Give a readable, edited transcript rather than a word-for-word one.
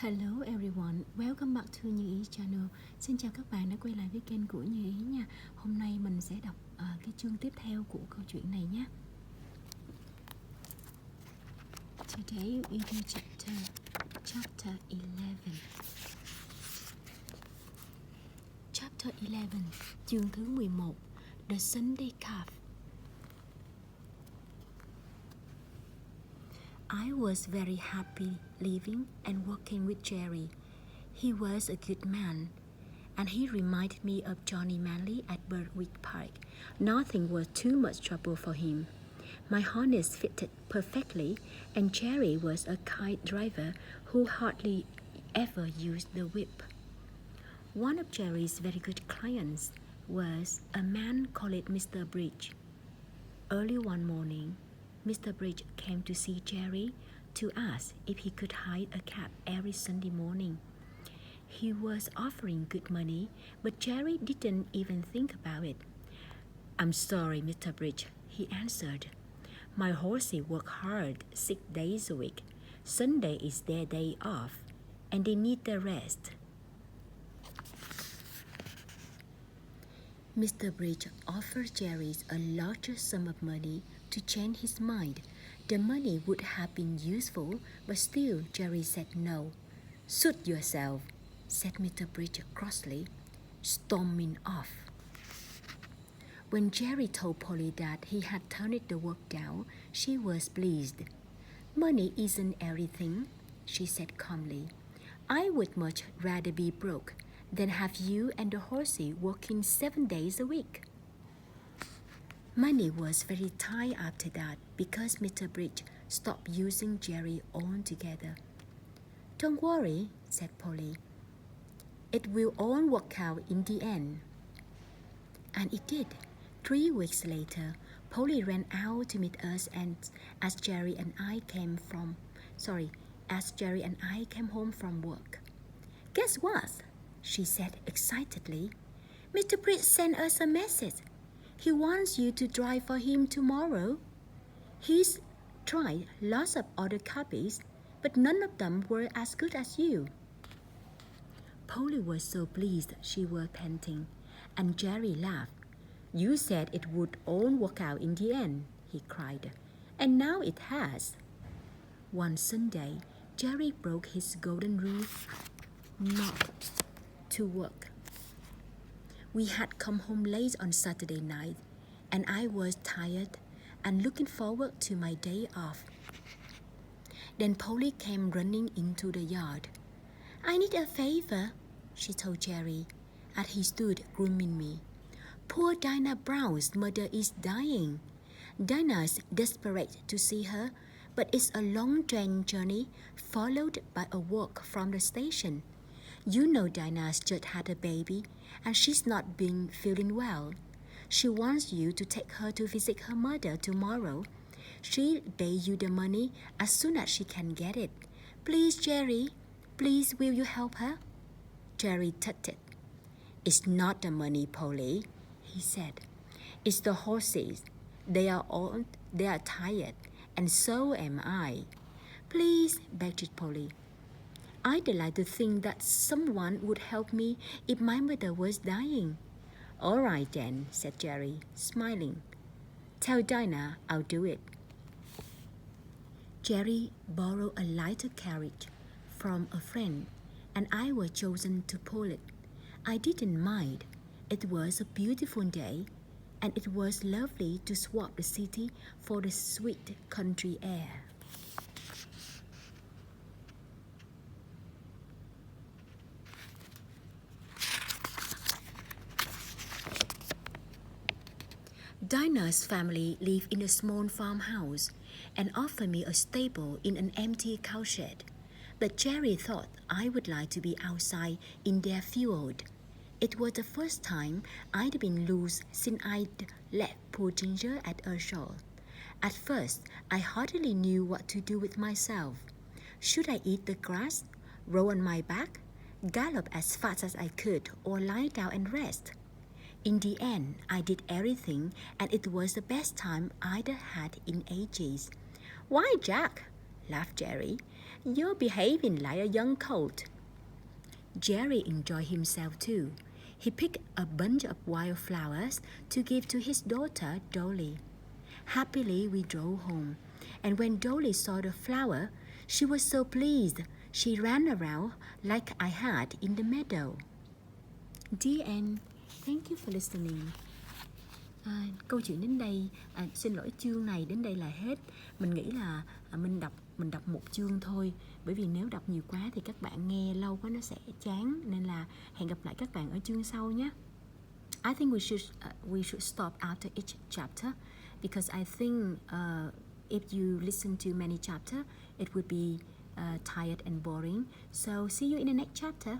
Hello everyone, welcome back to Như Ý channel. Xin chào các bạn đã quay lại với kênh của Như Ý nha. Hôm nay mình sẽ đọc cái chương tiếp theo của câu chuyện này nhé. Today we do chapter 11. Chapter 11, chương thứ 11, The Sunday Calf. I was very happy living and working with Jerry. He was a good man, and he reminded me of Johnny Manley at Berwick Park. Nothing was too much trouble for him. My harness fitted perfectly, and Jerry was a kind driver who hardly ever used the whip. One of Jerry's very good clients was a man called Mr. Bridge. Early one morning, Mr. Bridge came to see Jerry to ask if he could hire a cab every Sunday morning. He was offering good money, but Jerry didn't even think about it. "I'm sorry, Mr. Bridge," he answered. "My horses work hard 6 days a week. Sunday is their day off, and they need the rest." Mr. Bridge offered Jerry a larger sum of money to change his mind. The money would have been useful, but still Jerry said no. "Suit yourself," said Mr. Bridge crossly, storming off. When Jerry told Polly that he had turned the work down, she was pleased. "Money isn't everything," she said calmly. "I would much rather be broke than have you and the horsey working 7 days a week." Money was very tight after that because Mr. Bridge stopped using Jerry altogether. "Don't worry," said Polly. "It will all work out in the end." And it did. 3 weeks later, Polly ran out to meet us, and as Jerry and I came home from work. "Guess what?" she said excitedly. "Mr. Bridge sent us a message. He wants you to drive for him tomorrow. He's tried lots of other copies, but none of them were as good as you." Polly was so pleased she was panting, and Jerry laughed. "You said it would all work out in the end," he cried, "and now it has." One Sunday, Jerry broke his golden rule not to work. We had come home late on Saturday night, and I was tired and looking forward to my day off. Then Polly came running into the yard. "I need a favor," she told Jerry, as he stood grooming me. "Poor Dinah Brown's mother is dying. Dinah's desperate to see her, but it's a long train journey followed by a walk from the station. You know Dinah's just had a baby, and she's not been feeling well. She wants you to take her to visit her mother tomorrow. She'll pay you the money as soon as she can get it. Please, Jerry, please will you help her?" Jerry tutted. "It's not the money, Polly," he said. "It's the horses. They are tired, and so am I." "Please," begged Polly. "I'd like to think that someone would help me if my mother was dying." "All right then," said Jerry, smiling. "Tell Dinah I'll do it." Jerry borrowed a lighter carriage from a friend, and I was chosen to pull it. I didn't mind. It was a beautiful day, and it was lovely to swap the city for the sweet country air. Dinah's family lived in a small farmhouse and offered me a stable in an empty cowshed. But Jerry thought I would like to be outside in their field. It was the first time I'd been loose since I'd left poor Ginger at Earnshaw. At first, I hardly knew what to do with myself. Should I eat the grass, roll on my back, gallop as fast as I could, or lie down and rest? In the end, I did everything, and it was the best time I'd had in ages. "Why, Jack," laughed Jerry, You're behaving like a young colt. Jerry enjoyed himself too. He picked a bunch of wildflowers to give to his daughter, Dolly. Happily, we drove home, and when Dolly saw the flower, she was so pleased she ran around like I had in the meadow. The end. Thank you for listening. Câu chuyện đến đây, xin lỗi, chương này đến đây là hết. Mình nghĩ là mình đọc một chương thôi, bởi vì nếu đọc nhiều quá thì các bạn nghe lâu quá nó sẽ chán, nên là hẹn gặp lại các bạn ở chương sau nhé. I think we should stop after each chapter because I think if you listen to many chapters, it would be tired and boring. So see you in the next chapter.